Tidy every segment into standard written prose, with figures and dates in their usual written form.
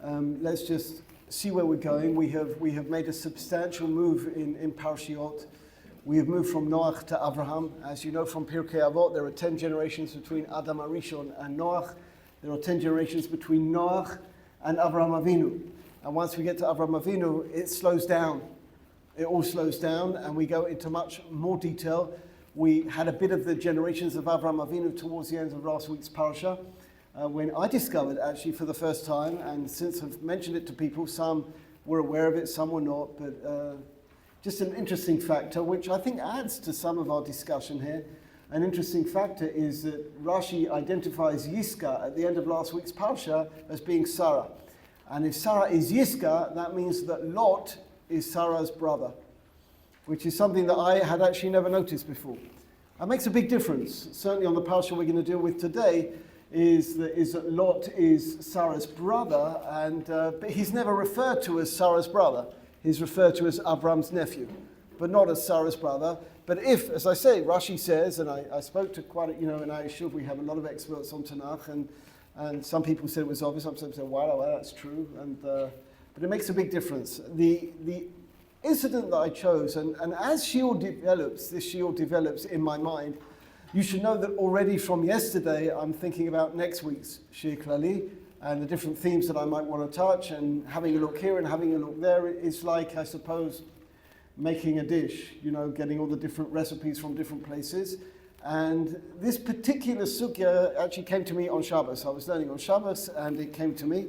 Let's just see where we're going. We have made a substantial move in Parshat. We have moved from Noach to Abraham. As you know from Pirkei Avot, there are 10 generations between Adam HaRishon and Noach. There are 10 generations between Noach and Avraham Avinu. And once we get to Avraham Avinu, it slows down. It all slows down, and we go into much more detail. We had a bit of the generations of Avraham Avinu towards the end of last week's parasha, when I discovered actually for the first time, and since I've mentioned it to people, some were aware of it, some were not, but just an interesting factor, which I think adds to some of our discussion here. An interesting factor is that Rashi identifies Yiska at the end of last week's parasha as being Sarah. And if Sarah is Yiska, that means that Lot is Sarah's brother, which is something that I had actually never noticed before. That makes a big difference. Certainly on the parasha we're going to deal with today is that Lot is Sarah's brother, but he's never referred to as Sarah's brother. He's referred to as Avram's nephew, but not as Sarah's brother. But if, as I say, Rashi says, and I spoke to quite a, in our Shiur, we have a lot of experts on Tanakh, and some people said it was obvious, some people said, wow, that's true, but it makes a big difference. The incident that I chose, and as Shiur develops in my mind, you should know that already from yesterday, I'm thinking about next week's Shiur Klali, and the different themes that I might want to touch, and having a look here and having a look there. It's like, I suppose, making a dish, getting all the different recipes from different places. And this particular sugya actually came to me on Shabbos. I was learning on Shabbos, and it came to me.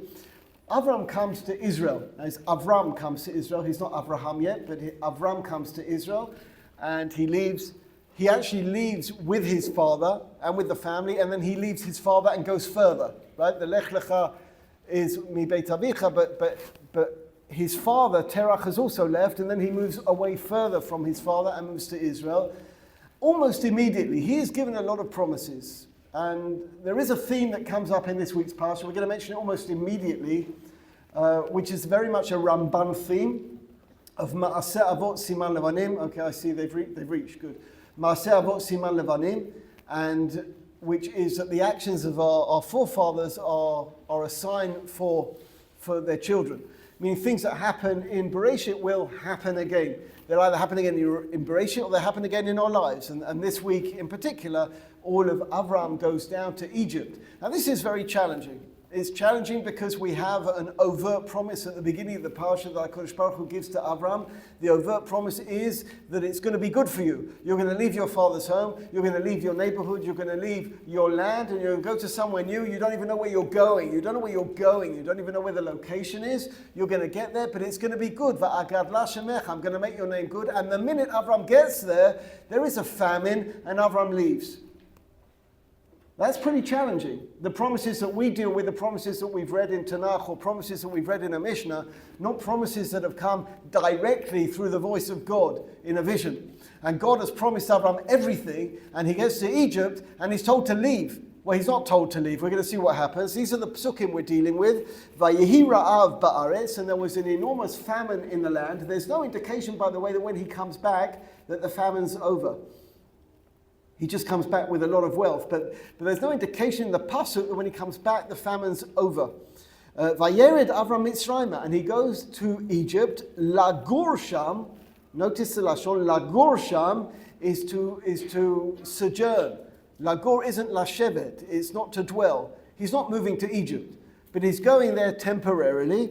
Avram comes to Israel. Now, Avram comes to Israel. He's not Avraham yet, but Avram comes to Israel, and he actually leaves with his father and with the family, and then he leaves his father and goes further, right? The Lecha is mi beit avicha, but his father, Terach, has also left, and then he moves away further from his father and moves to Israel. Almost immediately, he is given a lot of promises. And there is a theme that comes up in this week's parsha. We're going to mention it almost immediately, which is very much a Ramban theme of Ma'aseh Avot Siman Levanim. Okay, I see they've reached, good. Ma'aseh Avot Siman Levanim, and which is that the actions of our forefathers are a sign for their children. Meaning things that happen in Bereshit will happen again. They'll either happen again in Bereshit or they'll happen again in our lives. And this week in particular, all of Avram goes down to Egypt. Now this is very challenging. It's challenging because we have an overt promise at the beginning of the parsha that HaKadosh Baruch Hu gives to Avram. The overt promise is that it's going to be good for you. You're going to leave your father's home, you're going to leave your neighborhood, you're going to leave your land, and you're going to go to somewhere new. You don't even know where you're going. You don't know where you're going. You don't even know where the location is. You're going to get there, but it's going to be good. Va'agadla shemecha, I'm going to make your name good. And the minute Avram gets there, there is a famine, and Avram leaves. That's pretty challenging. The promises that we deal with, the promises that we've read in Tanakh or promises that we've read in a Mishnah, not promises that have come directly through the voice of God in a vision. And God has promised Abraham everything, and he gets to Egypt and he's told to leave. Well, he's not told to leave. We're going to see what happens. These are the psukim we're dealing with. Vayehi ra'av ba'aretz, and there was an enormous famine in the land. There's no indication, by the way, that when he comes back that the famine's over. He just comes back with a lot of wealth. But there's no indication in the pasuk that when he comes back, the famine's over. Vayered Avram Mitzrayim, and he goes to Egypt. Lagur sham. Notice the lashon. Lagur sham is to sojourn. Lagur isn't lashevet. It's not to dwell. He's not moving to Egypt, but he's going there temporarily.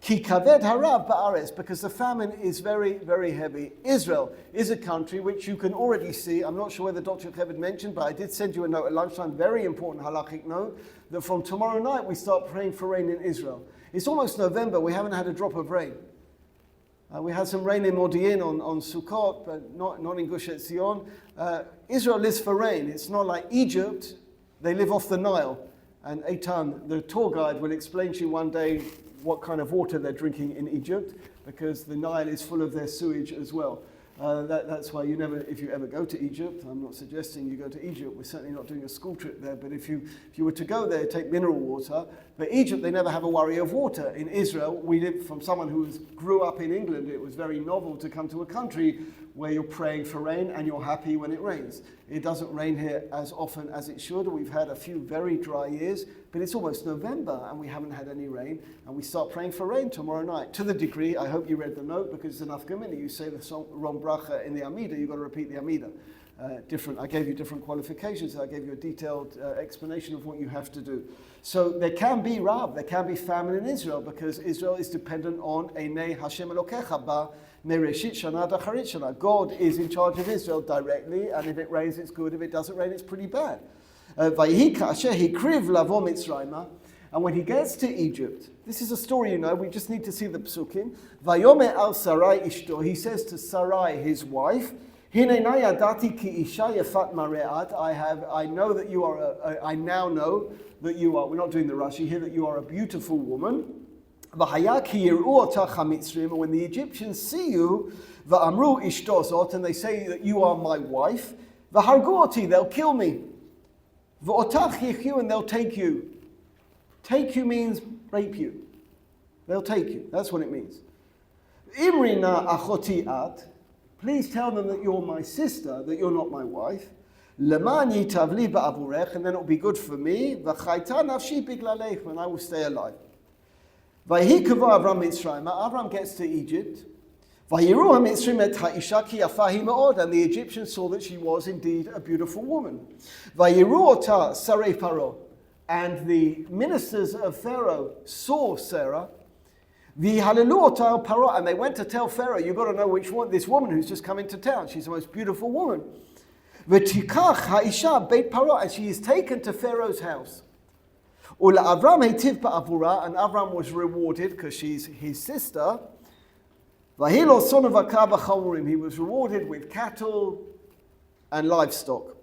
Ki kaved harav ba'aretz, because the famine is very, very heavy. Israel is a country which you can already see. I'm not sure whether Dr. Yocheved mentioned, but I did send you a note at lunchtime, very important halachic note, that from tomorrow night we start praying for rain in Israel. It's almost November, we haven't had a drop of rain. We had some rain in Modi'in on Sukkot, but not in Gush Etzion. Israel lives for rain. It's not like Egypt, they live off the Nile. And Eitan, the tour guide, will explain to you one day what kind of water they're drinking in Egypt, because the Nile is full of their sewage as well. That's why if you ever go to Egypt, I'm not suggesting you go to Egypt, we're certainly not doing a school trip there, but if you were to go there, take mineral water, But Egypt, they never have a worry of water. In Israel, we live from someone who grew up in England. It was very novel to come to a country where you're praying for rain and you're happy when it rains. It doesn't rain here as often as it should. We've had a few very dry years, but it's almost November and we haven't had any rain. And we start praying for rain tomorrow night. To the degree, I hope you read the note, because it's enough Gemini. You say the wrong bracha in the Amida, you've got to repeat the Amida. I gave you different qualifications. I gave you a detailed explanation of what you have to do. So there can be Rav, there can be famine in Israel, because Israel is dependent on Einei Hashem Elokecha ba mereshit shana dacharit shana. God is in charge of Israel directly, and if it rains, it's good. If it doesn't rain, it's pretty bad. Vayihi ka'asher hikriv lavo Mitzrayma. And when he gets to Egypt, this is a story, we just need to see the psukim. Vayomer al Sarai ishto. He says to Sarai, his wife, I now know that you are, we're not doing the Rashi here, that you are a beautiful woman. And when the Egyptians see you, and they say that you are my wife, they'll kill me. And they'll take you. Take you means rape you. They'll take you. That's what it means. Imrina achoti at. Please tell them that you're my sister, that you're not my wife. Lemani tavli ba'avurech, and then it'll be good for me. V'chayta nafshi biglalech, and I will stay alive. Vayhikava Avram Mitzrayim. Avram gets to Egypt. Vayiru ha'Mitzrim et ha'isha ki yafahi ma'od, and the Egyptians saw that she was indeed a beautiful woman. Vayiru ota sarei Paro, and the ministers of Pharaoh saw Sarah. And they went to tell Pharaoh, you've got to know which one, this woman who's just come into town. She's the most beautiful woman. And she is taken to Pharaoh's house. And Avram was rewarded because she's his sister. He was rewarded with cattle and livestock.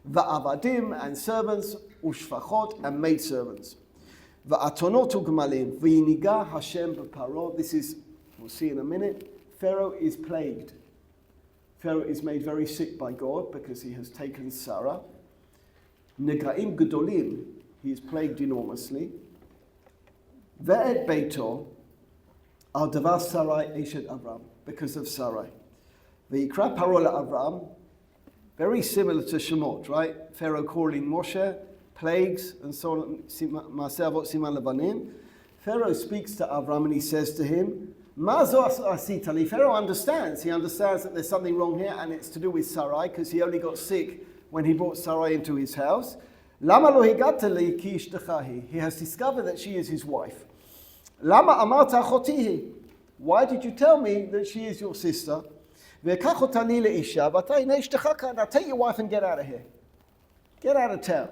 And servants, and maidservants. This is, we'll see in a minute, Pharaoh is plagued. Pharaoh is made very sick by God because he has taken Sarah. Negaim gedolim, he is plagued enormously. Ve'et beito al davar Sarai eshet Avram, because of Sarai. Ve'ikra Paro Avram, very similar to Shemot, right? Pharaoh calling Moshe, plagues, and so on. Pharaoh speaks to Avram and he says to him, Pharaoh understands. He understands that there's something wrong here, and it's to do with Sarai, because he only got sick when he brought Sarai into his house. He has discovered that she is his wife. Why did you tell me that she is your sister? Now take your wife and get out of here. Get out of town.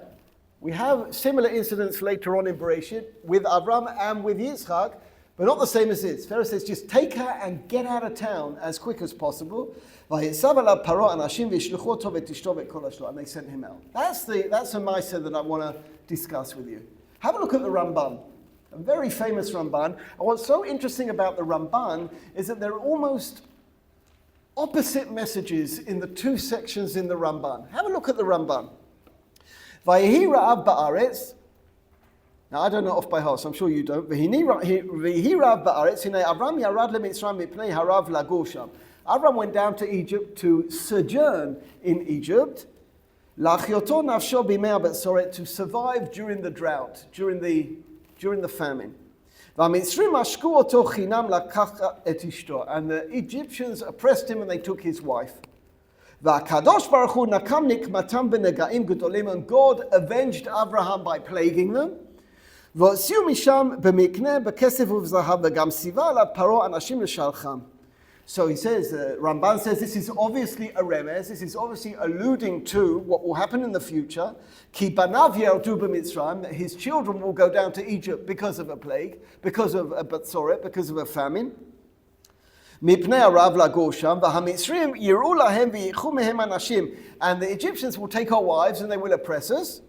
We have similar incidents later on in Bereshit with Avram and with Yitzchak, but not the same as this. Pharaoh says, just take her and get out of town as quick as possible. And they sent him out. That's a Maaseh that I want to discuss with you. Have a look at the Ramban, a very famous Ramban. And what's so interesting about the Ramban is that there are almost opposite messages in the two sections in the Ramban. Have a look at the Ramban. Vayehi Ra'av ba'aretz. Now I don't know off by heart, so I'm sure you don't. Vayehi Ra'av ba'aretz. Avram yarad leMitzrayim mipnei harav lagor sham. Avram went down to Egypt to sojourn in Egypt. Lachyoto nafsho b'mei ha'betzoret, to survive during the drought, during the famine. V'amitzrim ashku oto chinam lakach et ishto. And the Egyptians oppressed him and they took his wife. V'akadosh baruch hu nakam nikmatam b'negaim gedolim, and God avenged Abraham by plaguing them. V'osiu misham b'mikneh b'kesef u'v'zahav v'gam siva alav paro anashim l'shalcham. So he says, Ramban says, this is obviously a remez, this is obviously alluding to what will happen in the future. Ki banav yerdu b'mitzrayim, that his children will go down to Egypt because of a plague, because of a batzoret, because of a famine. Mipnei harav lagor sham, v'hamitzrim yiru lahem v'yikhu mehem anashim, and the Egyptians will take our wives and they will oppress us.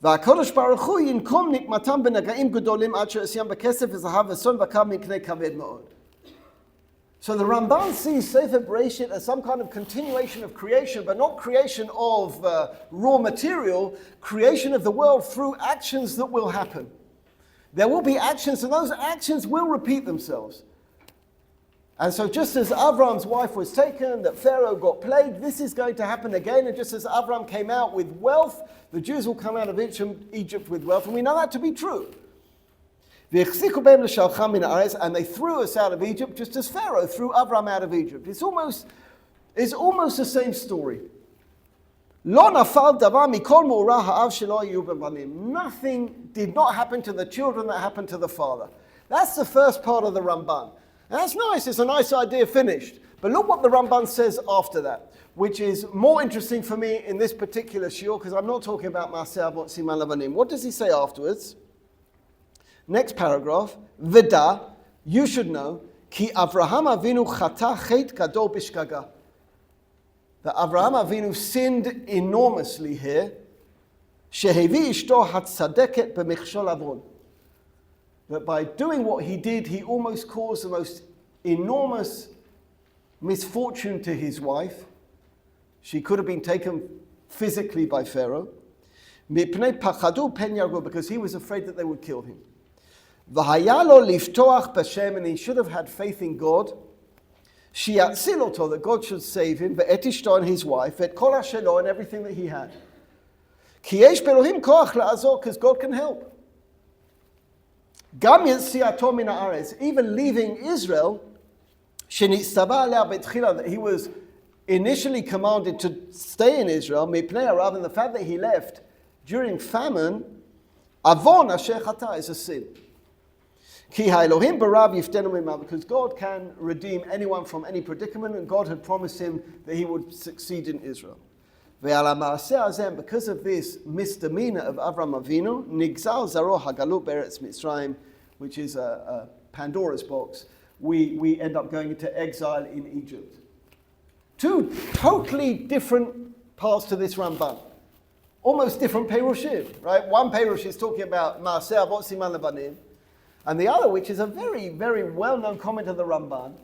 V'akadosh baruch hu yinkom nikmatam b'negaim gedolim ad she'esyam b'kesef v'zahav v'son v'kam miknei kaved ma'od. So the Ramban sees Sefer Bereshit as some kind of continuation of creation, but not creation of raw material, creation of the world through actions that will happen. There will be actions, and those actions will repeat themselves. And so just as Avram's wife was taken, that Pharaoh got plagued, this is going to happen again. And just as Avram came out with wealth, the Jews will come out of Egypt with wealth. And we know that to be true. And they threw us out of Egypt just as Pharaoh threw Avram out of Egypt. It's almost the same story. Nothing did not happen to the children that happened to the father. That's the first part of the Ramban. And that's nice, it's a nice idea finished. But look what the Ramban says after that, which is more interesting for me in this particular shiur, because I'm not talking about Maaseh Avot Siman Levanim. What does he say afterwards? Next paragraph, Veda, you should know, Ki Avraham Avinu chata chet gadol bishgaga. That Avraham Avinu sinned enormously here. Shehevi ishto hatzadeket b'michshol avon. That by doing what he did, he almost caused the most enormous misfortune to his wife. She could have been taken physically by Pharaoh. Mipnei pachadu pen yargo, because he was afraid that they would kill him. V'haya lo liftoach b'Shem, and he should have had faith in God. Shiyatzil oto, that God should save him. Ve'et ishto, and his wife. Ve'et kol hashelo, and everything that he had. Ki yesh belohim koach la'azor, because God can help. Gam yetziato min haaretz, even leaving Israel, shenitztava aleh betchila, that he was initially commanded to stay in Israel, mipnei harav, and the fact that he left during famine, avon asher chata, is a sin. Ki ha'elohim barav yiftenu mimah, because God can redeem anyone from any predicament, and God had promised him that he would succeed in Israel. Ve'al ha'maaseh hazeh, because of this misdemeanor of Avram Avinu, nigzal zaro hagalut be'eretz Mitzrayim, which is a Pandora's box, we end up going into exile in Egypt. Two totally different parts to this Ramban. Almost different perushim, right? One perush is talking about Maaseh Avot Siman Levanim, and the other, which is a very, very well-known comment of the Ramban,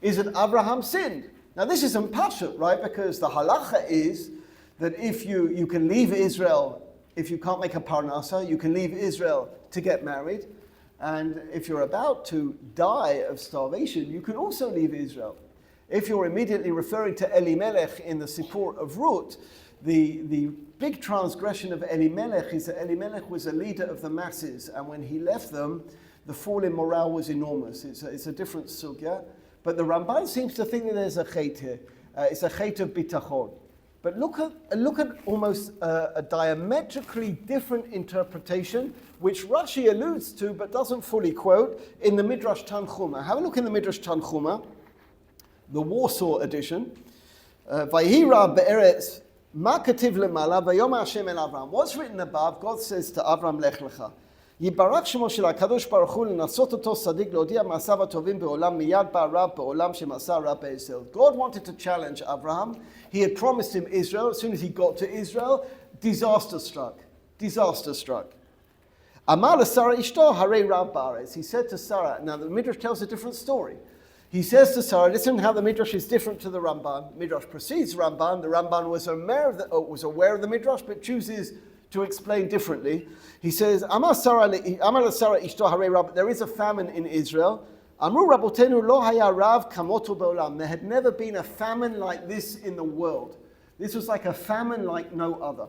is that Abraham sinned. Now this isn't Parshat, right? Because the halacha is that if you can leave Israel, if you can't make a parnasa, you can leave Israel to get married. And if you're about to die of starvation, you can also leave Israel. If you're immediately referring to Elimelech in the Sipur of Ruth, the big transgression of Elimelech is that Elimelech was a leader of the masses, and when he left them, the fall in morale was enormous. It's a different sugya. But the Ramban seems to think that there's a chait here. It's a chait of bitachon. But look at almost a diametrically different interpretation, which Rashi alludes to but doesn't fully quote, in the Midrash Tanchuma. Have a look in the Midrash Tanchuma, the Warsaw edition. Vayira be'eretz ma kativ lemala vayom Hashem el Avram. What's written above? God says to Avram, Lech Lecha. Yibarak shemo shel HaKadosh Baruch Hu lנסות אותו צדיק להודיע מעשיו הטובים בעולם מיד בא רע בעולם שמעשה רע בישראל. God wanted to challenge Abraham. He had promised him Israel. As soon as he got to Israel, disaster struck. Disaster struck. Amar leSarah ishto harei rע ba'aretz. He said to Sarah, now the Midrash tells a different story. He says to Sarah, listen how the Midrash is different to the Ramban. Midrash precedes Ramban. The Ramban was aware of the Midrash, but chooses to explain differently. He says, Amar Sarah ishto harei rab. There is a famine in Israel. Amru rabotenu lo haya rav kamoto be'olam. There had never been a famine like this in the world. This was like a famine like no other.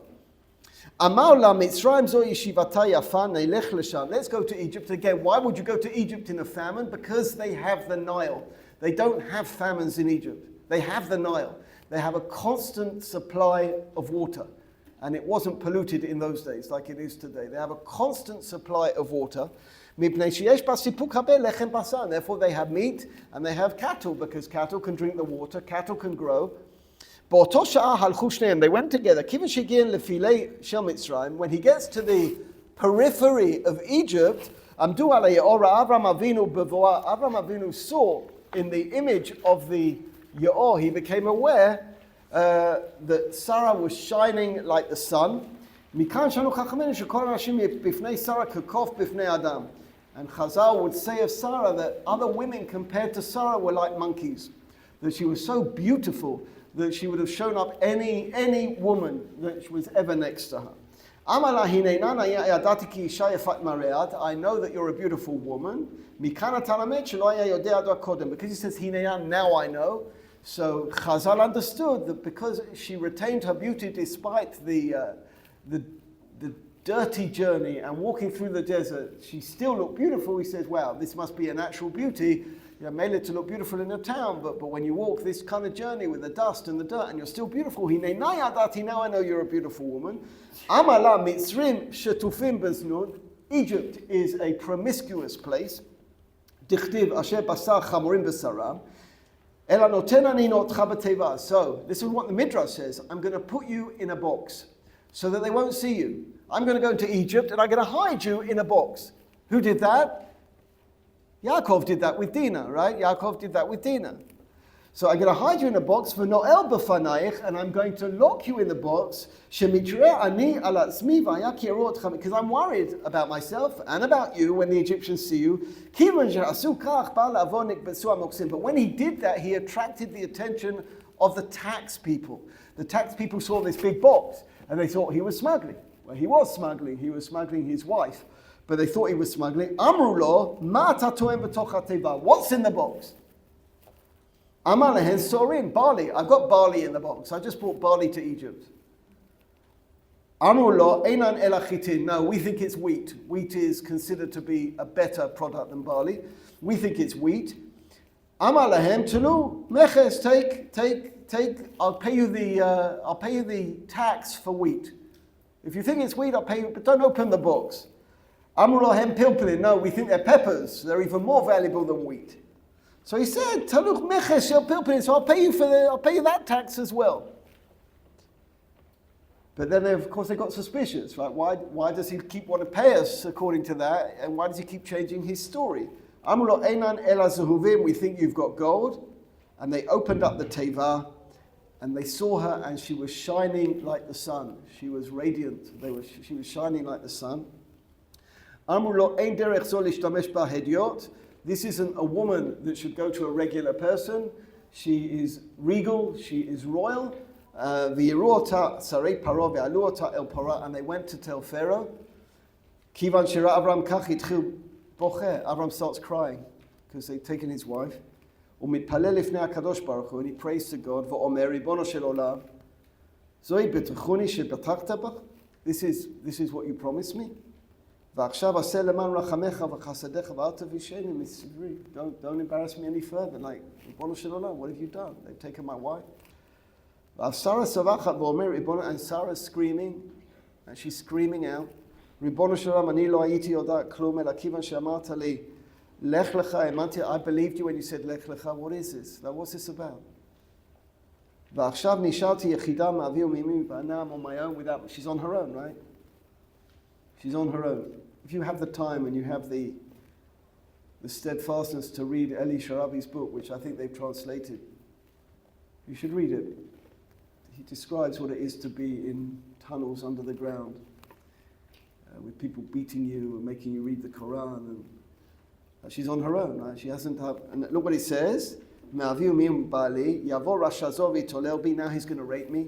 Amar la Mitzrayim zo yeshivata yafa nelech lesham. Let's go to Egypt again. Why would you go to Egypt in a famine? Because they have the Nile. They don't have famines in Egypt. They have the Nile. They have a constant supply of water. And it wasn't polluted in those days like it is today. They have a constant supply of water. Therefore they have meat and they have cattle, because cattle can drink the water, cattle can grow. They went together. When he gets to the periphery of Egypt, Avram Avinu saw in the image of the Ye'or, he became aware that Sarah was shining like the sun. And Chazal would say of Sarah that other women compared to Sarah were like monkeys. That she was so beautiful that she would have shown up any woman that was ever next to her. I know that you're a beautiful woman. Because he says, now I know. So Chazal understood that because she retained her beauty despite the dirty journey and walking through the desert, she still looked beautiful. He says, wow, this must be a natural beauty. You made it to look beautiful in a town, but when you walk this kind of journey with the dust and the dirt and you're still beautiful, now I know you're a beautiful woman. Egypt is a promiscuous place. So this is what the Midrash says. I'm going to put you in a box so that they won't see you. I'm going to go into Egypt and I'm going to hide you in a box. Who did that? Yaakov did that with Dinah, right? Yaakov did that with Dinah. So I'm going to hide you in a box for Noel b'fanayich, and I'm going to lock you in the box because I'm worried about myself and about you when the Egyptians see you. But when he did that, he attracted the attention of the tax people. The tax people saw this big box and they thought he was smuggling. Well, he was smuggling. He was smuggling his wife. But they thought he was smuggling. Amru lo, ma ata toem b'toch hateva. What's in the box? Amar lehen sorin, barley. I've got barley in the box. I just brought barley to Egypt. Amru lo, einan ela chitin. No, we think it's wheat. Wheat is considered to be a better product than barley. We think it's wheat. Amar lahem telu meches. Take. I'll pay you the tax for wheat. If you think it's wheat, I'll pay you. But don't open the box. Amulahem pilpilin. No, we think they're peppers. They're even more valuable than wheat. So he said, Taluch meches shel pilpilin. So I'll pay you that tax as well. But then, of course, they got suspicious, right? Why does he keep wanting to pay us according to that? And why does he keep changing his story? Amulo einan ela zehuvim. We think you've got gold. And they opened up the teva, and they saw her, and she was shining like the sun. She was radiant. She was shining like the sun. This isn't a woman that should go to a regular person. She is regal, she is royal. And they went to tell Pharaoh. Avram starts crying because they've taken his wife. And he prays to God. This is what you promised me. Don't embarrass me any further. Like, what have you done? They've taken my wife. And Sarah's screaming, and she's screaming out. I believed you when you said Lech Lecha. What is this? What's this about? Now I'm on my own without. She's on her own, right? She's on her own. If you have the time and you have the steadfastness to read Eli Sharabi's book, which I think they've translated, you should read it. He describes what it is to be in tunnels under the ground, with people beating you and making you read the Quran. And she's on her own, right? She hasn't had. And look what it says. Now he's going to rape me.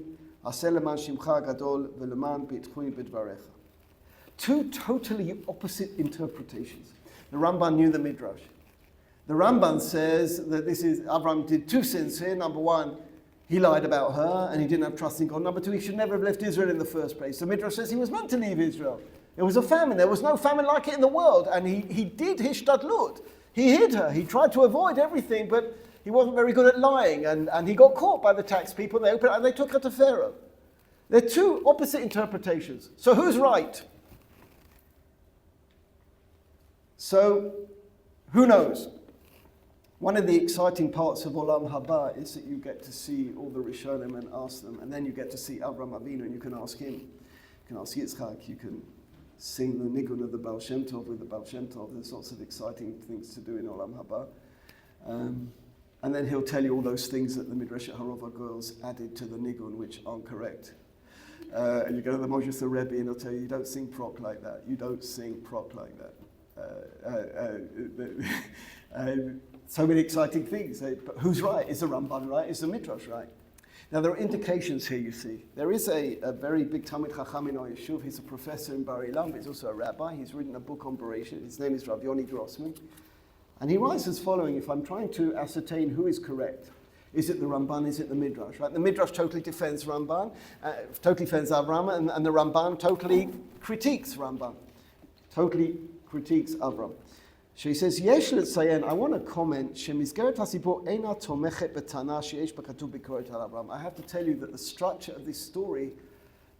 Two totally opposite interpretations. The Ramban knew the Midrash. The Ramban says that Abraham did two sins here. Number one, he lied about her and he didn't have trust in God. Number two, he should never have left Israel in the first place. The Midrash says he was meant to leave Israel. It was a famine. There was no famine like it in the world. And he did hishtadlut. He hid her. He tried to avoid everything, but he wasn't very good at lying. And he got caught by the tax people. And they took her to Pharaoh. They're two opposite interpretations. So who's right? So, who knows? One of the exciting parts of Olam Haba is that you get to see all the Rishonim and ask them, and then you get to see Avraham Avinu and you can ask him. You can ask Yitzchak, you can sing the Nigun of the Baal Shem Tov with the Baal Shem Tov. There's lots of exciting things to do in Olam Haba. And then he'll tell you all those things that the Midrash Harova girls added to the Nigun, which aren't correct. And you go to the Moshe Rebbe and he'll tell you, you don't sing prok like that. You don't sing prok like that. so many exciting things. But who's right? Is the Ramban right? Is the Midrash right? Now there are indications here, you see. There is a very big Talmid Chacham in our Yeshuv. He's a professor in Bar Ilan, but he's also a rabbi. He's written a book on Bereshit. His name is Rav Yoni Grossman. And he writes as following: if I'm trying to ascertain who is correct, is it the Ramban, is it the Midrash? Right? The Midrash totally defends Ramban, totally defends Avram, and the Ramban totally critiques Ramban, totally critiques Avram. So he says, Yesh letzayen, I want to comment, shemizgeret hasipur eina tomechet betana sheyesh b'katuv bikoret al Avram. I have to tell you that the structure of this story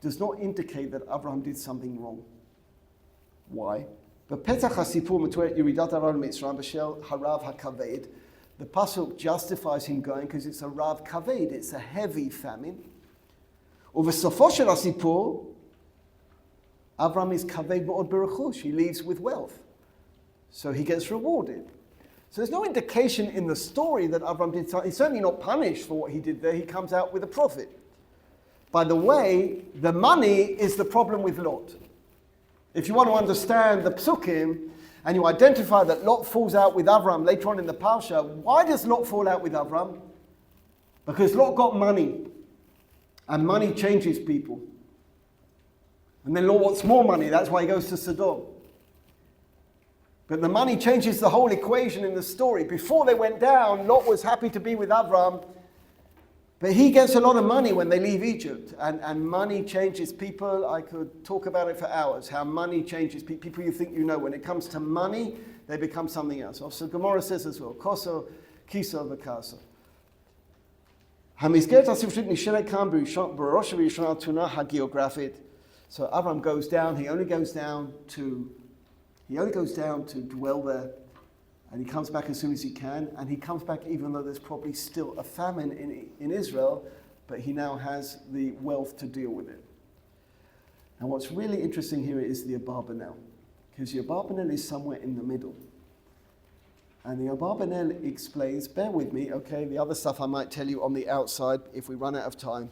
does not indicate that Avram did something wrong. Why? B'petach hasipur metueret yiridat Avram mitzrayim b'shel harav hakaved. The pasuk justifies him going because it's a rav kaved, it's a heavy famine. Uvesofo shel hasipur, Avram is kaved me'od b'rechush. He leaves with wealth. So he gets rewarded. So there's no indication in the story that Avram did something. He's certainly not punished for what he did there. He comes out with a profit. By the way, the money is the problem with Lot. If you want to understand the psukim, and you identify that Lot falls out with Avram later on in the Parsha, why does Lot fall out with Avram? Because Lot got money. And money changes people. And then Lot wants more money. That's why he goes to Sodom. But the money changes the whole equation in the story. Before they went down, Lot was happy to be with Avram, but he gets a lot of money when they leave Egypt. And money changes people. I could talk about it for hours, how money changes people you think you know. When it comes to money, they become something else. Also, Gemara says as well, Koso, Kiso, V'kaso. So Avram goes down, he only goes down to dwell there, and he comes back as soon as he can, and he comes back even though there's probably still a famine in Israel, but he now has the wealth to deal with it. And what's really interesting here is the Abarbanel, because the Abarbanel is somewhere in the middle. And the Abarbanel explains, bear with me, okay, the other stuff I might tell you on the outside if we run out of time.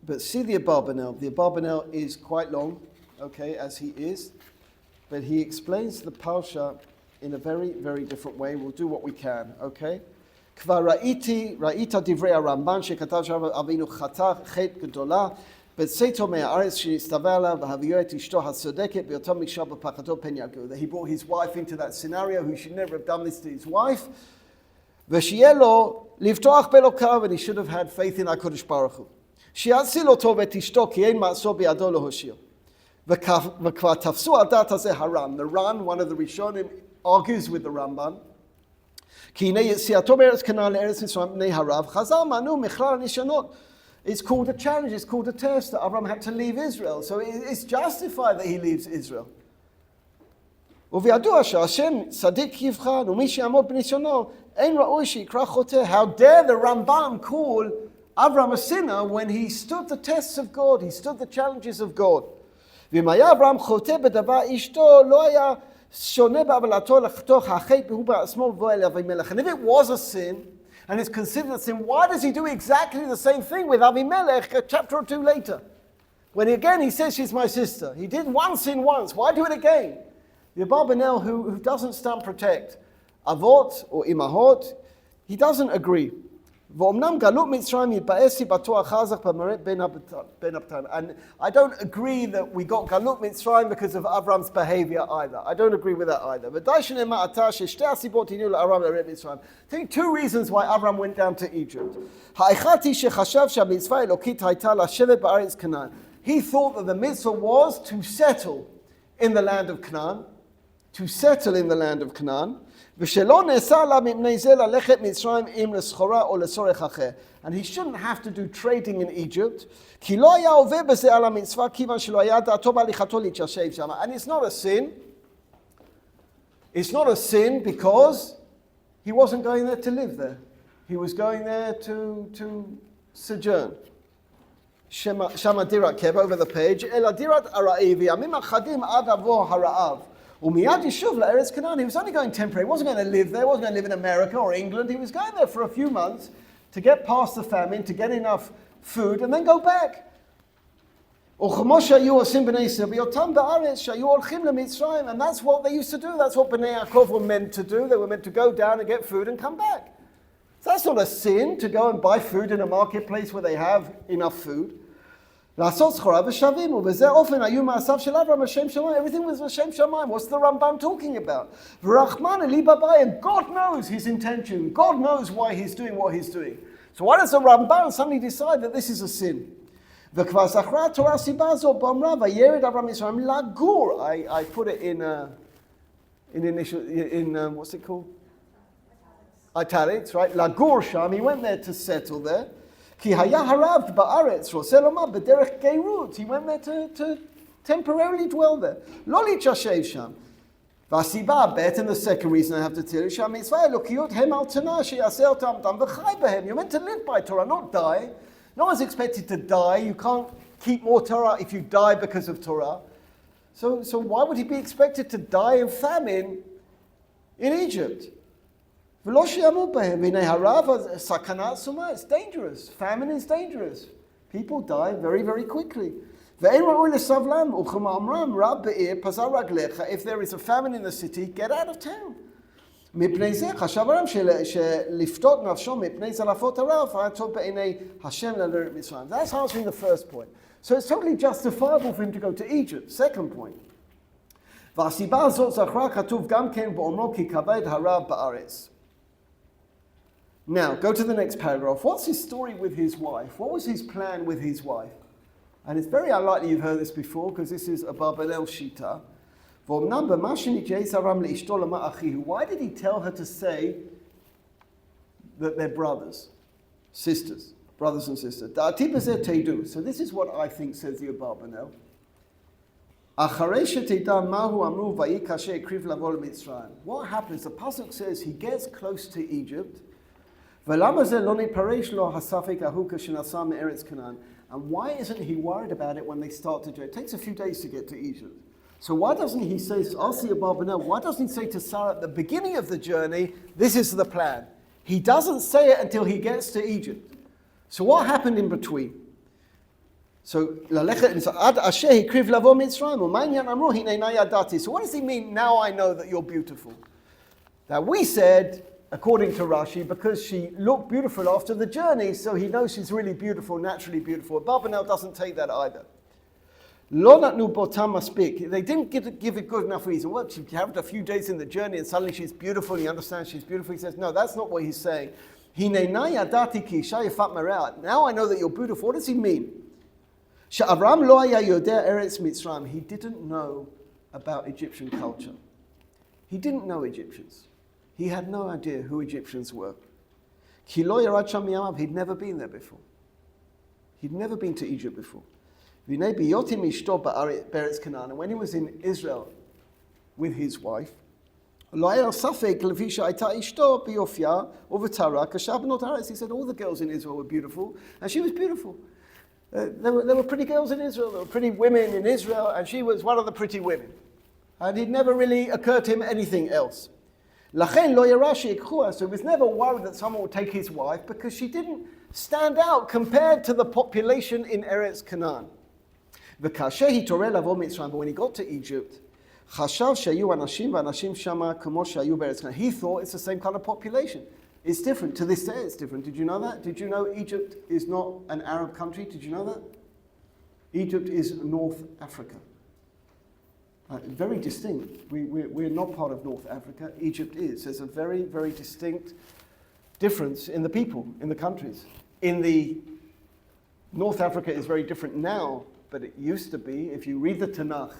But see the Abarbanel. The Abarbanel is quite long, okay, as he is, but he explains the Parsha in a very, very different way. We'll do what we can, okay? כבר ראית דברי הרמב"ן שכתב שאבינו חטא חטא גדולה בצאתו מהארץ שהסתווה עליו והביאו את אשתו הצודקת באותו מקשר בפחדו פן יגור. That he brought his wife into that scenario, who should never have done this to his wife, ושיהיה לו לפתוח באלוקיו, and he should have had faith in הקדוש ברוך הוא. שיציל אותו ואת אשתו כי אין מעשו בידו להושיע. וכבר תפסו על דעת הזה הר"ן. The Ran, one of the Rishonim, argues with the Ramban. כי הנה יציאתו מארץ כנען לארץ מצרים בני הרב, חז"ל מנו מכלל הניסיונות. It's called a challenge, it's called a test that Abraham had to leave Israel. So it's justified that he leaves Israel. ובידוע שהשם צדיק יבחן, ומי שיעמוד בניסיונו, אין ראוי שיקרא חוטא. How dare the Rambam call Abraham a sinner when he stood the tests of God, he stood the challenges of God. ואם היה אברהם חוטא בדבר אשתו, לא היה שונה בעוולתו לחתוך החטא והוא בעצמו ובוא אל אבימלך. And if it was a sin, and it's considered a sin, why does he do exactly the same thing with Avimelech a chapter or two later? When again he says she's my sister. He did one sin once, why do it again? The Abarbanel, who doesn't stand protect Avot or Imahot, he doesn't agree. ואומנם גלות מצרים יתבאס סיבתו אחר כך במראה בין הבתיים. And I don't agree that we got גלות מצרים because of Avram's behavior either. I don't agree with that either. ודאי שנאמר עתה ששתי הסיבות הניעו לאברהם לרדת מצרים. I think two reasons why Avram went down to Egypt. האחת היא שחשב שהמצווה האלוקית הייתה לשבת בארץ כנען. He thought that the mitzvah was to settle in the land of Canaan. To settle in the land of Canaan. ושלא נאסר עליו מפני זה ללכת מצרים עם לסחורה או לצורך אחר. And he shouldn't have to do trading in Egypt, כי לא היה עובר בזה על המצווה, כיוון שלא היה דעתו בהליכתו להתיישב שם. And it's not a sin. It's not a sin because he wasn't going there to live there. He was going there to sojourn. שמה דירת קבע, over the page, אלא דירת ארעי, וימים אחדים עד עבור הרעב. ומיד ישוב לארץ כנען. He was only going temporary. He wasn't going to live there. He wasn't going to live in America or England. He was going there for a few months to get past the famine, to get enough food, and then go back. And that's what they used to do. That's what Bnei Yaakov were meant to do. They were meant to go down and get food and come back. So that's not a sin to go and buy food in a marketplace where they have enough food. Everything was L'shem Shamayim. What's the Ramban talking about? And God knows his intention. God knows why he's doing what he's doing. So why does the Ramban suddenly decide that this is a sin? I put it in what's it called? Italics, right? Lagur sham, he went there to settle there. Ki haya harav ba'aretz, roseloma b'derech geirut. He went there to temporarily dwell there. Lo lichashev sham. V'asiba bet, and the second reason I have to tell you, sham mitzvah elokiyot hem al tanah sheyaseh otam tam v'chai behem. You're meant to live by Torah, not die. No one's expected to die. You can't keep more Torah if you die because of Torah. So why would he be expected to die in famine in Egypt? It's dangerous. Famine is dangerous. People die very, very quickly. If there is a famine in the city, get out of town. That's answering the first point. So it's totally justifiable for him to go to Egypt. Second point. Now, go to the next paragraph. What's his story with his wife? What was his plan with his wife? And it's very unlikely you've heard this before, because this is Abarbanel Shita. Why did he tell her to say that they're brothers, sisters, brothers and sisters? So this is what I think says the Abarbanel. What happens? The pasuk says he gets close to Egypt. And why isn't he worried about it when they start to do it? It takes a few days to get to Egypt. So why doesn't he say, why doesn't he say to Sarah at the beginning of the journey, this is the plan? He doesn't say it until he gets to Egypt. So what happened in between? So what does he mean, now I know that you're beautiful? Now we said, according to Rashi, because she looked beautiful after the journey, so he knows she's really beautiful, naturally beautiful. Barbanel doesn't take that either. They didn't give it good enough reason. Well, she had a few days in the journey and suddenly she's beautiful, he understands she's beautiful. He says, no, that's not what he's saying. Now I know that you're beautiful. What does he mean? He didn't know about Egyptian culture. He didn't know Egyptians. He had no idea who Egyptians were. He'd never been there before. He'd never been to Egypt before. And when he was in Israel with his wife, he said all the girls in Israel were beautiful, and she was beautiful. There were pretty girls in Israel, there were pretty women in Israel, and she was one of the pretty women. And it never really occurred to him anything else. So he was never worried that someone would take his wife, because she didn't stand out compared to the population in Eretz Canaan. But when he got to Egypt, he thought it's the same kind of population. It's different. To this day it's different. Did you know that? Did you know Egypt is not an Arab country? Did you know that? Egypt is North Africa. Very distinct. We're not part of North Africa. Egypt is. There's a very, very distinct difference in the people, in the countries. North Africa is very different now, but it used to be. If you read the Tanakh,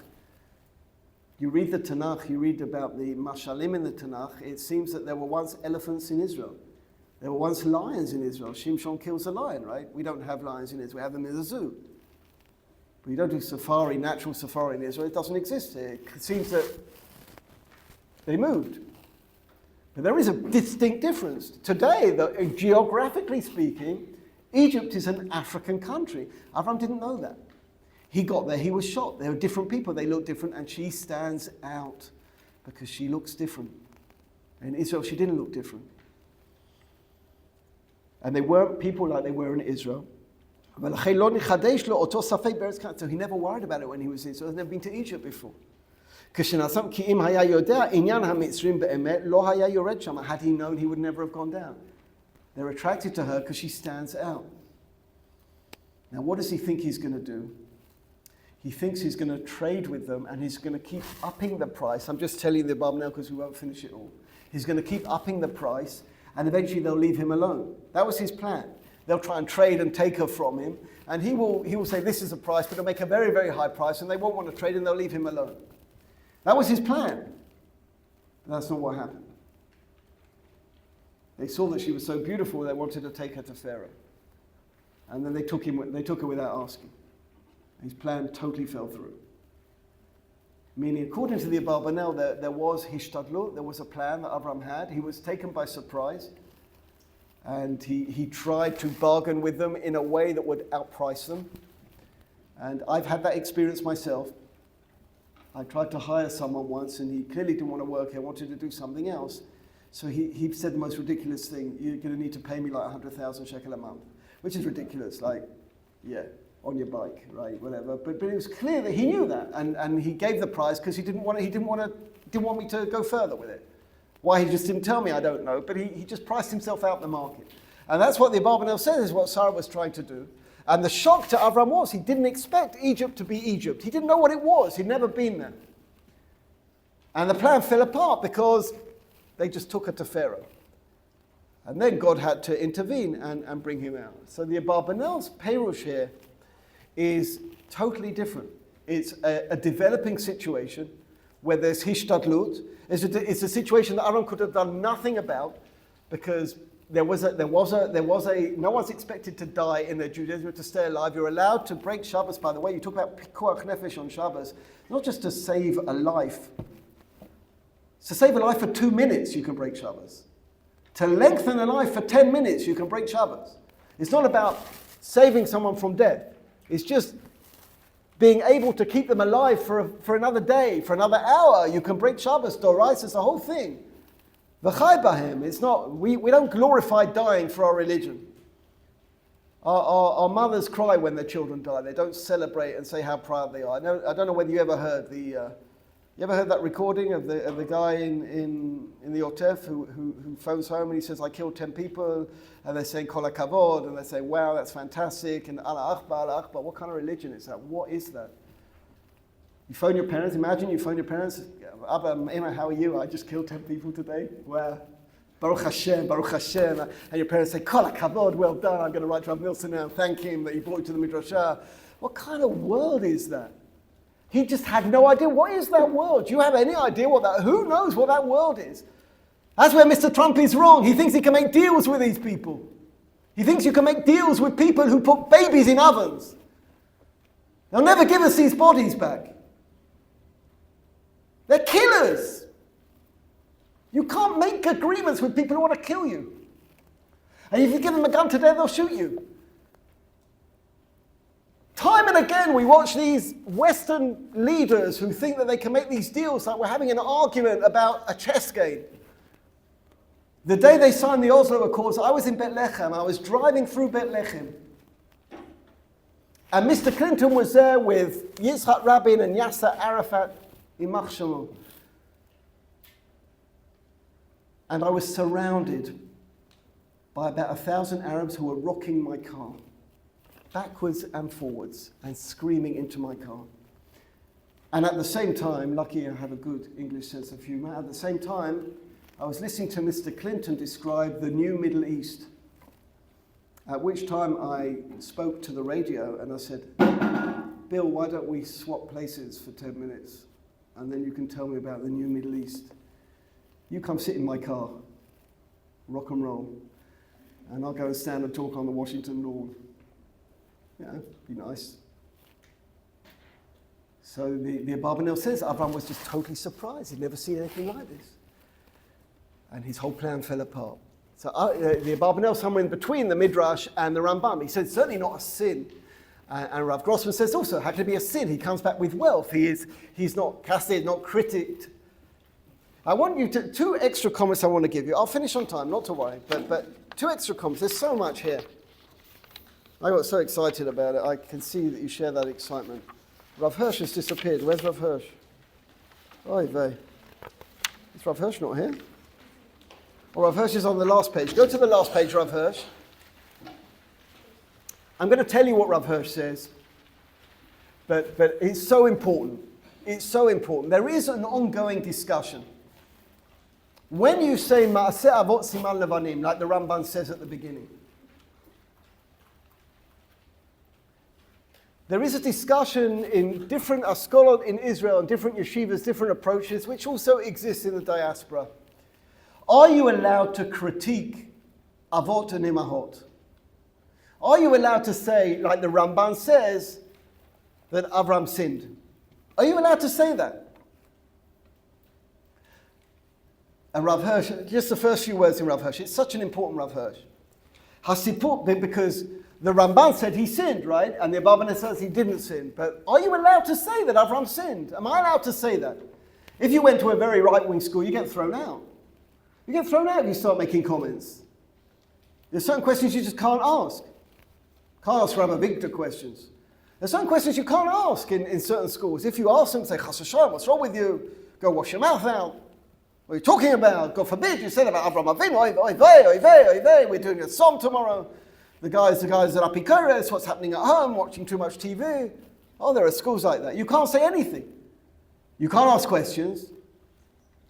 you read about the Mashalim in the Tanakh, it seems that there were once elephants in Israel. There were once lions in Israel. Shimshon kills a lion, right? We don't have lions in Israel. We have them in the zoo. But you don't do safari, natural safari in Israel. It doesn't exist here. It seems that they moved. But there is a distinct difference. Today, geographically speaking, Egypt is an African country. Abraham didn't know that. He got there, he was shocked. There were different people, they look different, and she stands out because she looks different. In Israel, she didn't look different. And they weren't people like they were in Israel. So he never worried about it when he was in, so he's never been to Egypt before. Had he known, he would never have gone down. They're attracted to her because she stands out. Now, what does he think he's going to do? He thinks he's going to trade with them and he's going to keep upping the price. I'm just telling you the above now because we won't finish it all. He's going to keep upping the price and eventually they'll leave him alone. That was his plan. They'll try and trade and take her from him, and he will say this is a price, but he'll make a very, very high price, and they won't want to trade, and they'll leave him alone. That was his plan. That's not what happened. They saw that she was so beautiful, they wanted to take her to Pharaoh. And then they took her without asking. His plan totally fell through. Meaning, according to the Abarbanel, there was hishtadlut, there was a plan that Abraham had. He was taken by surprise. And he tried to bargain with them in a way that would outprice them. And I've had that experience myself. I tried to hire someone once and he clearly didn't want to work here, wanted to do something else. So he said the most ridiculous thing, you're going to need to pay me like 100,000 shekel a month, which is ridiculous, like, yeah, on your bike, right, whatever. But it was clear that he knew that and he gave the price because he didn't want me to go further with it. Why he just didn't tell me, I don't know, but he just priced himself out in the market. And that's what the Abarbanel says is what Sarah was trying to do. And the shock to Avram was he didn't expect Egypt to be Egypt. He didn't know what it was. He'd never been there. And the plan fell apart because they just took her to Pharaoh. And then God had to intervene and bring him out. So the Abarbanel's Perush here is totally different. It's a developing situation where there's hishtadlut. It's a situation that Aaron could have done nothing about because no one's expected to die in their Judaism to stay alive. You're allowed to break Shabbos, by the way. You talk about pikuach nefesh on Shabbos, not just to save a life. To save a life for 2 minutes, you can break Shabbos. To lengthen a life for 10 minutes, you can break Shabbos. It's not about saving someone from death. It's just being able to keep them alive for another day, for another hour. You can break Shabbos, right? It's the whole thing. V'chai bahem. It's not, we don't glorify dying for our religion. Our mothers cry when their children die. They don't celebrate and say how proud they are. I don't know whether you ever heard you ever heard that recording of the guy in the Otef who phones home and he says, I killed 10 people, and they're saying Kol HaKavod, and they say, wow, that's fantastic, and Allah Akbar, what kind of religion is that? What is that? You phone your parents, imagine you phone your parents, Abba, Emma, how are you? I just killed 10 people today. Wow. Baruch Hashem, and your parents say, Kol HaKavod, well done, I'm going to write to Rav Nilsson now and thank him that he brought you to the Midrashah. What kind of world is that? He just had no idea. What is that world? Do you have any idea who knows what that world is? That's where Mr. Trump is wrong. He thinks he can make deals with these people. He thinks you can make deals with people who put babies in ovens. They'll never give us these bodies back. They're killers. You can't make agreements with people who want to kill you. And if you give them a gun today, they'll shoot you. Time and again, we watch these Western leaders who think that they can make these deals like we're having an argument about a chess game. The day they signed the Oslo Accords, I was in Lecha. I was driving through Lecha. And Mr. Clinton was there with Yitzhak Rabin and Yasser Arafat, Imach Shalom. And I was surrounded by about 1,000 Arabs who were rocking my car, backwards and forwards, and screaming into my car. And at the same time, lucky I have a good English sense of humor, at the same time, I was listening to Mr. Clinton describe the new Middle East, at which time I spoke to the radio and I said, Bill, why don't we swap places for 10 minutes? And then you can tell me about the new Middle East. You come sit in my car, rock and roll, and I'll go and stand and talk on the Washington lawn. Yeah, be nice. So the Abarbanel says Abraham was just totally surprised. He'd never seen anything like this. And his whole plan fell apart. So the Abarbanel, somewhere in between the Midrash and the Rambam, he said, certainly not a sin. And Rav Grossman says also, how can it be a sin? He comes back with wealth. He's not casted, not critiqued. I want you to, 2 extra comments I want to give you. I'll finish on time, not to worry, but 2 extra comments. There's so much here. I got so excited about it. I can see that you share that excitement. Rav Hirsch has disappeared. Where's Rav Hirsch? Oy vey. Is Rav Hirsch not here? Well, Rav Hirsch is on the last page. Go to the last page, Rav Hirsch. I'm going to tell you what Rav Hirsch says, but it's so important. It's so important. There is an ongoing discussion. When you say Ma'aseh Avot Siman Levanim, like the Ramban says at the beginning, there is a discussion in different askolot in Israel and different yeshivas, different approaches, which also exists in the diaspora. Are you allowed to critique Avot and Imahot? Are you allowed to say, like the Ramban says, that Avram sinned? Are you allowed to say that? And Rav Hirsch, just the first few words in Rav Hirsch, it's such an important Rav Hirsch. Hasiput, because the Ramban said he sinned, right? And the Abarbanel says he didn't sin. But are you allowed to say that Avram sinned? Am I allowed to say that? If you went to a very right-wing school, you get thrown out. You get thrown out if you start making comments. There's certain questions you just can't ask. Can't ask Rabbi Victor questions. There's certain questions you can't ask in certain schools. If you ask them, say, Chas v'shalom, what's wrong with you? Go wash your mouth out. What are you talking about? God forbid you said about Avraham Avinu, oy vey, oy vey, oy vey. We're doing a psalm tomorrow. The guys at Apikoros, what's happening at home, watching too much TV. Oh, there are schools like that. You can't say anything. You can't ask questions.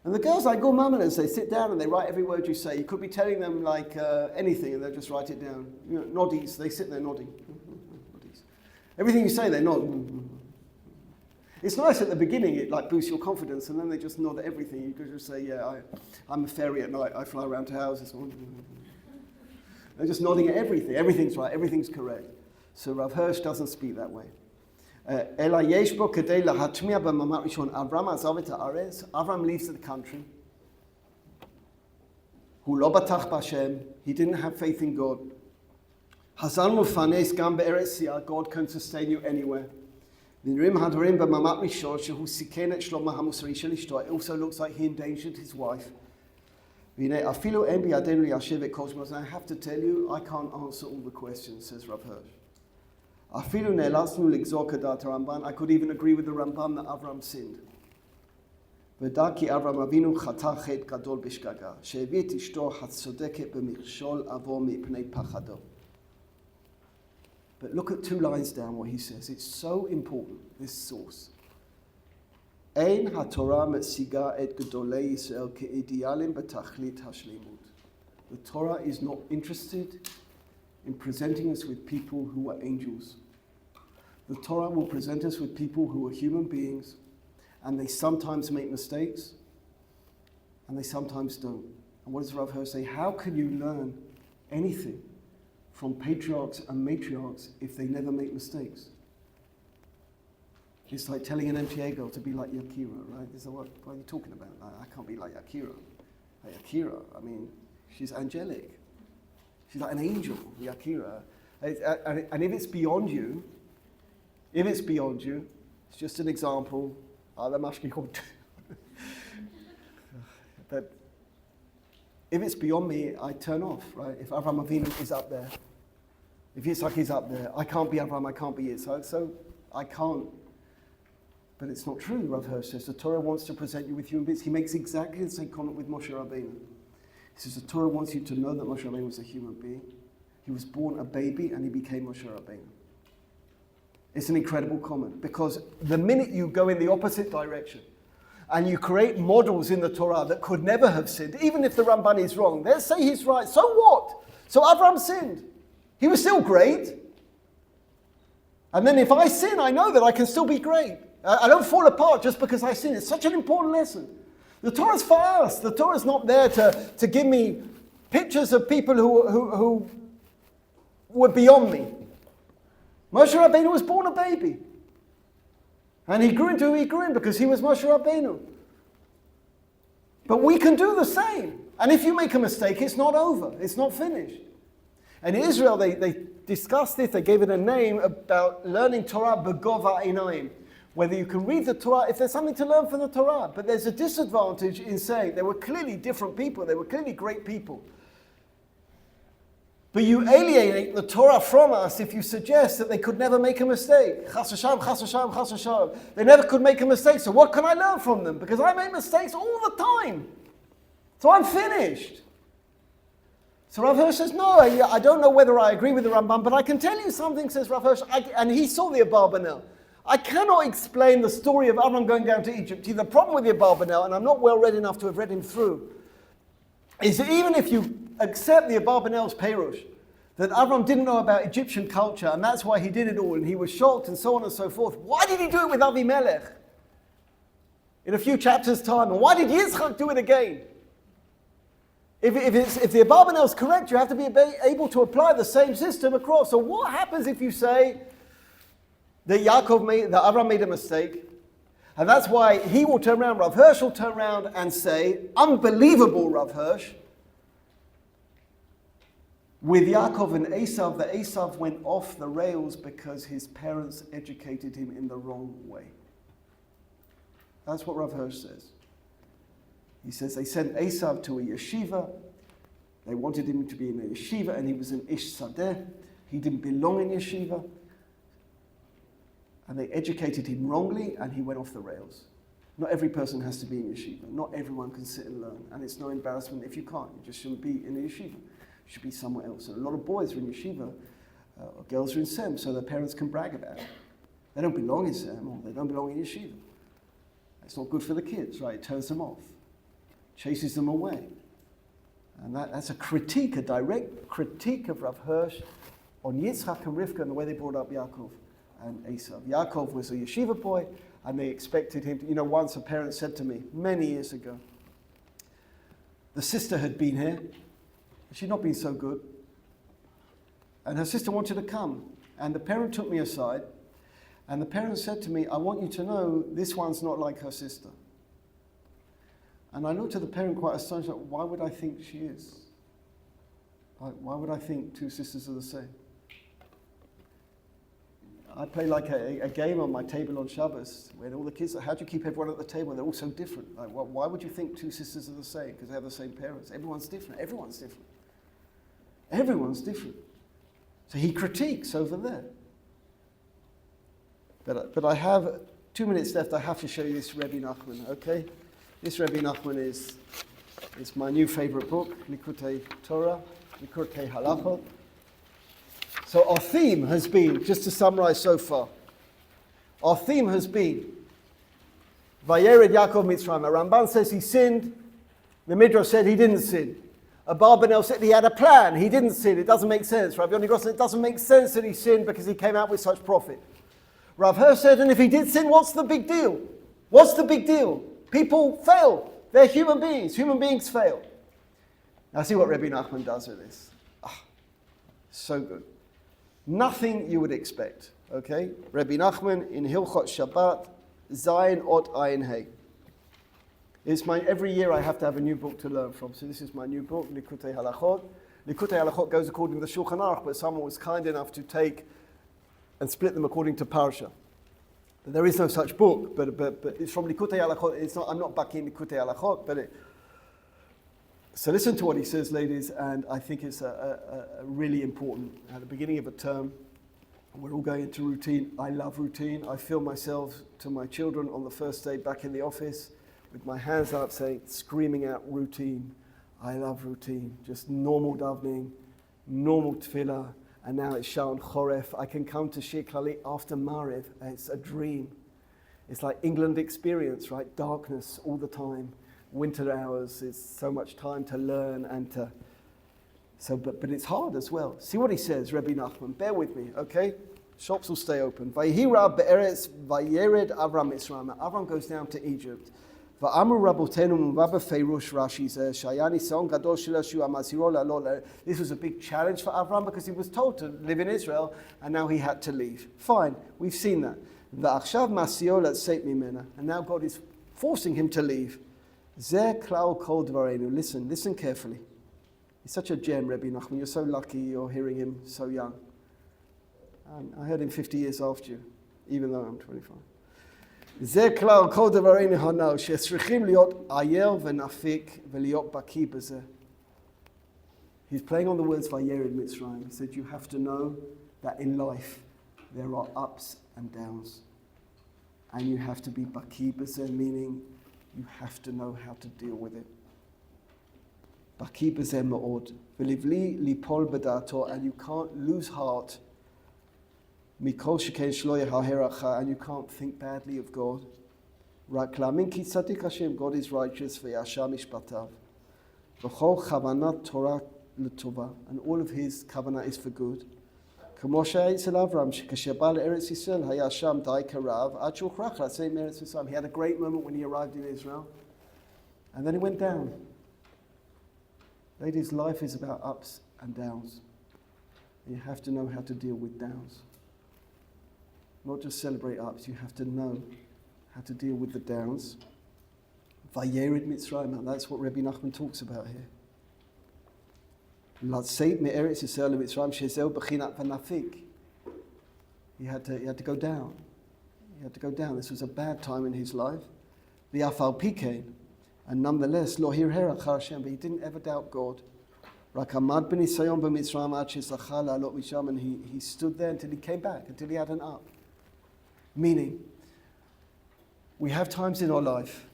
And the girls like good mamas, they sit down and they write every word you say. You could be telling them like anything and they'll just write it down. You know, noddies, they sit there nodding. Noddies. Everything you say, they nod. It's nice at the beginning, it like boosts your confidence, and then they just nod at everything. You could just say, yeah, I'm a fairy at night, I fly around to houses. They're just nodding at everything. Everything's right, everything's correct. So Rav Hirsch doesn't speak that way. Avram leaves the country. He didn't have faith in God. God can sustain you anywhere. It also looks like he endangered his wife. And I have to tell you, I can't answer all the questions, says Rav Hirsch. I could even agree with the Ramban that Avram sinned. But look at 2 lines down what he says. It's so important, this source. The Torah is not interested in presenting us with people who are angels. The Torah will present us with people who are human beings, and they sometimes make mistakes, and they sometimes don't. And what does Rav Hirsch say? How can you learn anything from patriarchs and matriarchs if they never make mistakes? It's like telling an MTA girl to be like Yakira, right? It's like, what are you talking about? I can't be like Yakira. Like Yakira, I mean, she's angelic. She's like an angel, Yakira. And if it's beyond you, it's just an example. But if it's beyond me, I turn off, right? If Avraham Avinu is up there, if Yitzhak is up there, I can't be Avraham, I can't be Yitzhak, so I can't. But it's not true, Rav Hirsch says. The Torah wants to present you with human beings. He makes exactly the same comment with Moshe Rabbeinu. He says the Torah wants you to know that Moshe Rabbeinu was a human being. He was born a baby and he became Moshe Rabbeinu. It's an incredible comment, because the minute you go in the opposite direction and you create models in the Torah that could never have sinned, even if the Ramban is wrong, let's say he's right, so what? So Avram sinned. He was still great. And then if I sin, I know that I can still be great. I don't fall apart just because I sin. It's such an important lesson. The Torah's for us. The Torah's not there to give me pictures of people who were beyond me. Moshe Rabbeinu was born a baby. And he grew into who he grew in because he was Moshe Rabbeinu. But we can do the same. And if you make a mistake, it's not over. It's not finished. And in Israel, they discussed this. They gave it a name about learning Torah b'gova einayim. Whether you can read the Torah, if there's something to learn from the Torah. But there's a disadvantage in saying they were clearly different people. They were clearly great people. But you alienate the Torah from us if you suggest that they could never make a mistake. Chas v'shalom, chas v'shalom, chas v'shalom. They never could make a mistake, so what can I learn from them? Because I make mistakes all the time. So I'm finished. So Rav Hirsch says, no, I don't know whether I agree with the Rambam, but I can tell you something, says Rav Hirsch, and he saw the Abarbanel. I cannot explain the story of Avram going down to Egypt. The problem with the Abarbanel, and I'm not well read enough to have read him through, is that even if you accept the Abarbanel's Perush, that Avram didn't know about Egyptian culture, and that's why he did it all, and he was shocked, and so on and so forth. Why did he do it with Avimelech in a few chapters' time? And why did Yitzchak do it again? If the Abarbanel is correct, you have to be able to apply the same system across. So what happens if you say that Avram made a mistake, and that's why he will turn around, Rav Hirsch will turn around and say, unbelievable, Rav Hirsch, with Yaakov and Esav, that Esav went off the rails because his parents educated him in the wrong way. That's what Rav Hirsch says. He says they sent Esav to a yeshiva. They wanted him to be in a yeshiva, and he was an ish sadeh. He didn't belong in yeshiva. And they educated him wrongly, and he went off the rails. Not every person has to be in yeshiva. Not everyone can sit and learn. And it's no embarrassment if you can't. You just shouldn't be in a yeshiva. You should be somewhere else. And a lot of boys are in yeshiva, or girls are in SEM, so their parents can brag about it. They don't belong in SEM, or they don't belong in yeshiva. It's not good for the kids, right? It turns them off. Chases them away. And that's a critique, a direct critique of Rav Hirsch on Yitzchak and Rivka and the way they brought up Yaakov and Esav. Yaakov was a yeshiva boy, and they expected him to, once a parent said to me, many years ago, the sister had been here, she'd not been so good, and her sister wanted to come, and the parent took me aside, and the parent said to me, I want you to know this one's not like her sister. And I looked at the parent quite astonished, like, why would I think she is? Why would I think two sisters are the same? I play like a game on my table on Shabbos, where all the kids, how do you keep everyone at the table? They're all so different. Like, why would you think two sisters are the same? Because they have the same parents. Everyone's different. Everyone's different. Everyone's different. So he critiques over there. But I have 2 minutes left. I have to show you this Rebbe Nachman, okay? This Rebbe Nachman is my new favorite book, Likutei Torah, Likutei Halachot. So our theme has been, just to summarize so far, our theme has been, Vayered Yaakov Mitzrayim. Ramban says he sinned. The Midrash said he didn't sin. Abarbanel said he had a plan. He didn't sin. It doesn't make sense. Rav Yoni Gross said it doesn't make sense that he sinned because he came out with such profit. Rav Hirsch said, and if he did sin, what's the big deal? What's the big deal? People fail. They're human beings. Human beings fail. Now see what Rebbe Nachman does with this. So good. Nothing you would expect. Okay? Rebbe Nachman in Hilchot Shabbat, Zayin Ot Ayin Hey. It's every year I have to have a new book to learn from. So this is my new book, Likutei Halachot. Likutei Halachot goes according to the Shulchan Aruch, but someone was kind enough to take and split them according to Parshat. There is no such book, but it's from Likutei Halachot. I'm not baki in Likutei Halachot, so listen to what he says, ladies, and I think it's a really important. At the beginning of a term, we're all going into routine. I love routine. I feel myself to my children on the first day back in the office with my hands up saying, screaming out routine. I love routine. Just normal davening, normal tefillah, and now it's Sharon Choref. I can come to Shiur Klali after Mariv. It's a dream. It's like England experience, right? Darkness all the time. Winter hours, it's so much time to learn and to... But it's hard as well. See what he says, Rebbe Nachman. Bear with me, okay? Shops will stay open. Vayihira be'eretz vayered Avram Mitzrayim. Avram goes down to Egypt. Va'amru rabotenu mubaba feirush Rashi says, Shayani son gadol shilashu amaziro la'lo. This was a big challenge for Avram because he was told to live in Israel and now he had to leave. Fine, we've seen that. Va'achshav masio latzeit mimena. And now God is forcing him to leave. Zeh klal kol dvarenu. Listen carefully. He's such a gem, Rebbe Nachman. You're so lucky you're hearing him so young. I heard him 50 years after you, even though I'm 25. Zeh klal kol dvarenu hanal she'tzrichim liot ayer v'nafik v'liot baki b'zeh. He's playing on the words Vayered Mitzrayim. He said, you have to know that in life there are ups and downs. And you have to be baki b'zeh, meaning you have to know how to deal with it. Baki b'zeh ma'od. V'livli lipol b'dato, and you can't lose heart. Mikol sheken shlo yeharheracha, and you can't think badly of God. Rak lamin ki tzadik Hashem, God is righteous, v'yashar mishpatav. V'chol chavanat Torah l'tova, and all of his kavanah is for good. K'mo she'ayit zel Avram, shekasher ba le'eretz Yisrael, haya sham dai karav, ad shukhrach l'tzei meretz Yisrael. He had a great moment when he arrived in Israel, and then he went down. Ladies, life is about ups and downs. You have to know how to deal with downs. Not just celebrate ups, you have to know how to deal with the downs. Vayered Mitzrayim, and that's what Rabbi Nachman talks about here. Latzeit me'eretz Yisrael leMitzrayim shezeu b'chinat v'nafik. He had to go down. He had to go down. This was a bad time in his life. V'afal pikein, and nonetheless, lo hirher achar Hashem, but he didn't ever doubt God. Rak hamad b'nisayon b'Mitzrayim ad shezacha la'alot misham, and he stood there until he came back, until he had an up. Meaning, we have times in our life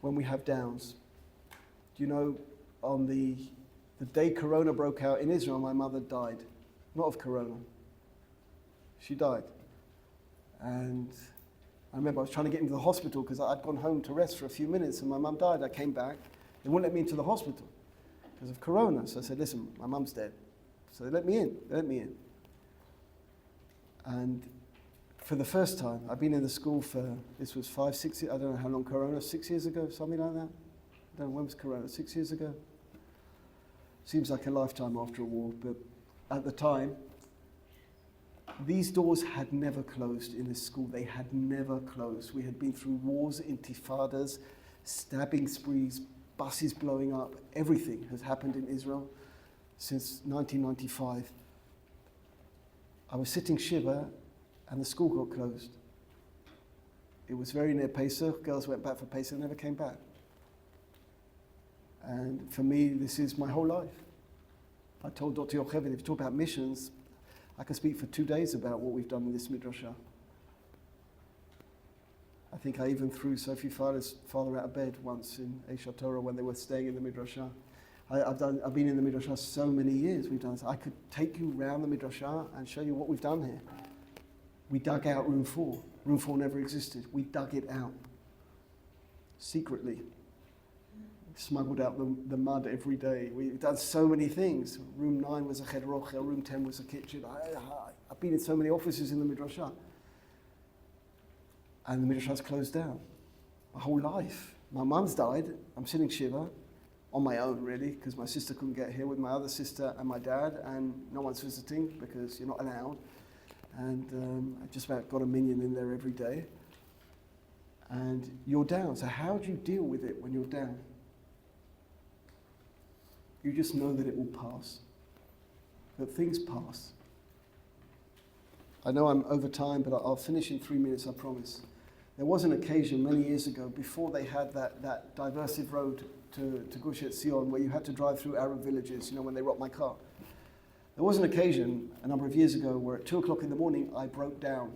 when we have downs. Do you know, on the day Corona broke out in Israel, my mother died. Not of Corona. She died. And I remember I was trying to get into the hospital because I'd gone home to rest for a few minutes and my mum died. I came back. They wouldn't let me into the hospital because of Corona. So I said, listen, my mum's dead. So they let me in. They let me in. And for the first time, I've been in the school for, this was 5, 6 years, I don't know how long Corona, 6 years ago, something like that. I don't know, when was Corona, 6 years ago? Seems like a lifetime after a war, but at the time, these doors had never closed in this school. They had never closed. We had been through wars, intifadas, stabbing sprees, buses blowing up. Everything has happened in Israel since 1995. I was sitting Shiva and the school got closed. It was very near Pesach. Girls went back for Pesach, never came back. And for me, this is my whole life. I told Dr. Yocheved, if you talk about missions, I can speak for 2 days about what we've done in this midrashah. I think I even threw Sophie Farah's father out of bed once in Eisha Torah when they were staying in the midrashah. I've been in the midrashah so many years. We've done this. I could take you around the midrashah and show you what we've done here. We dug out room 4. Room 4 never existed. We dug it out secretly. Smuggled out the mud every day. We've done so many things. Room 9 was a cheder ochel, room 10 was a kitchen. I've been in so many offices in the midrashah. And the midrashah's closed down. My whole life. My mum's died. I'm sitting Shiva on my own, really, because my sister couldn't get here with my other sister and my dad, and no one's visiting because you're not allowed. And I just about got a minion in there every day. And you're down. So how do you deal with it when you're down? You just know that it will pass. That things pass. I know I'm over time, but I'll finish in 3 minutes, I promise. There was an occasion many years ago, before they had that diversive road to Gush Etzion, where you had to drive through Arab villages, you know, when they robbed my car. There was an occasion, a number of years ago, where at 2 o'clock in the morning, I broke down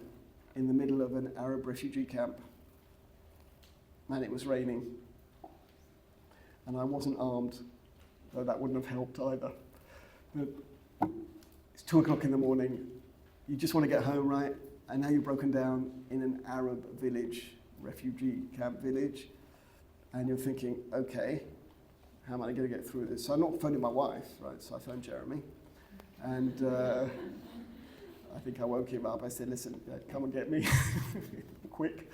in the middle of an Arab refugee camp. And it was raining. And I wasn't armed, though that wouldn't have helped either. But it's 2 o'clock in the morning. You just want to get home, right? And now you're broken down in an Arab village, refugee camp village. And you're thinking, okay, how am I going to get through this? So I'm not phoning my wife, right? So I phoned Jeremy. And I think I woke him up. I said, listen, come and get me, quick.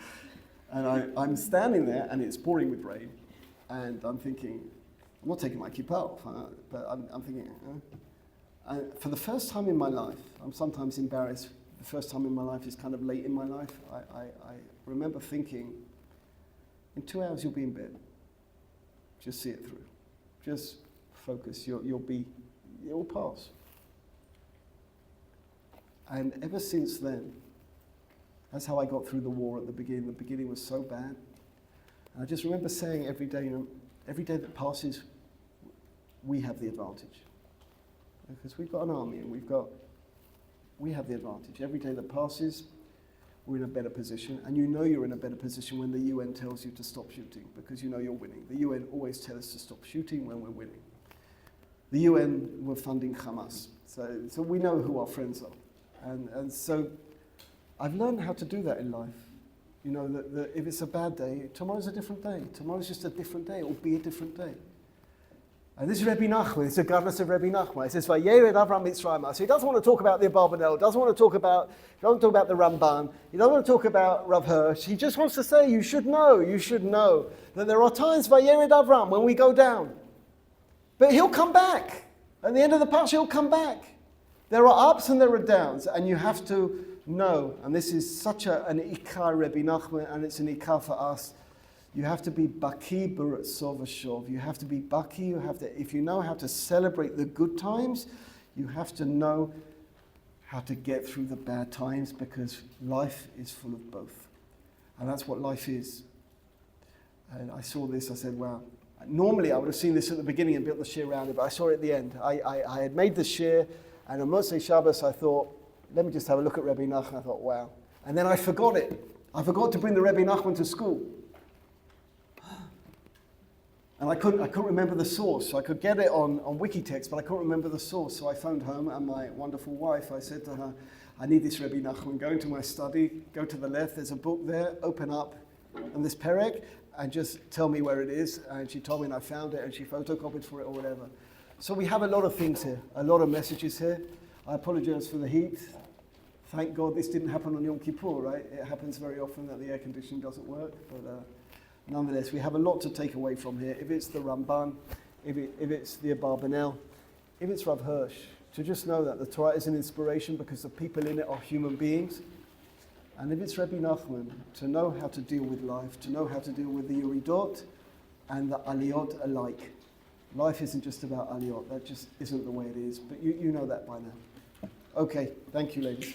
And I'm standing there, and it's pouring with rain. And I'm thinking, I'm not taking my kippah off, but I'm thinking, for the first time in my life, I'm sometimes embarrassed. The first time in my life is kind of late in my life. I remember thinking, in 2 hours you'll be in bed. Just see it through. Just focus. It will pass. And ever since then, that's how I got through the war at the beginning. The beginning was so bad. And I just remember saying every day, every day that passes we have the advantage. Because we've got an army and we have the advantage. Every day that passes, we're in a better position. And you know you're in a better position when the UN tells you to stop shooting, because you know you're winning. The UN always tell us to stop shooting when we're winning. The UN were funding Hamas. So we know who our friends are. And so I've learned how to do that in life. You know, that if it's a bad day, tomorrow's a different day. Tomorrow's just a different day. It will be a different day. And this is Rabbi Nachman. It's the goodness of Rabbi Nachman. It says, "Vayered Avram Mitzrayim." So he doesn't want to talk about the Abarbanel. Doesn't want to talk about. He doesn't talk about the Ramban. He doesn't want to talk about Rav Hirsch. He just wants to say, you should know that there are times Vayered Avram when we go down, but he'll come back. At the end of the parsha, he'll come back. There are ups and there are downs, and you have to know. And this is such an ikar Rabbi Nachman, and it's an ikar for us. You have to be baki b'ratzov v'shov. You have to be baki. If you know how to celebrate the good times, you have to know how to get through the bad times, because life is full of both. And that's what life is. And I saw this, I said, wow. Normally I would have seen this at the beginning and built the shir around it, but I saw it at the end. I had made the shir, and on Motzei Shabbos I thought, let me just have a look at Rabbi Nachman. I thought, wow. And then I forgot it. I forgot to bring the Rabbi Nachman to school. And I couldn't remember the source. So I could get it on Wikitext, but I couldn't remember the source. So I phoned home, and my wonderful wife, I said to her, I need this Rabbi Nachman. Go into my study, go to the left, there's a book there, open up on this perek, and just tell me where it is. And she told me, and I found it, and she photocopied for it or whatever. So we have a lot of things here, a lot of messages here. I apologize for the heat. Thank God this didn't happen on Yom Kippur, right? It happens very often that the air conditioning doesn't work, but nonetheless, we have a lot to take away from here. If it's the Ramban, if it's the Abarbanel, if it's Rav Hirsch, to just know that the Torah is an inspiration because the people in it are human beings. And if it's Rabbi Nachman, to know how to deal with life, to know how to deal with the Yuridot and the Aliyot alike. Life isn't just about Aliyot, that just isn't the way it is, but you know that by now. Okay, thank you, ladies.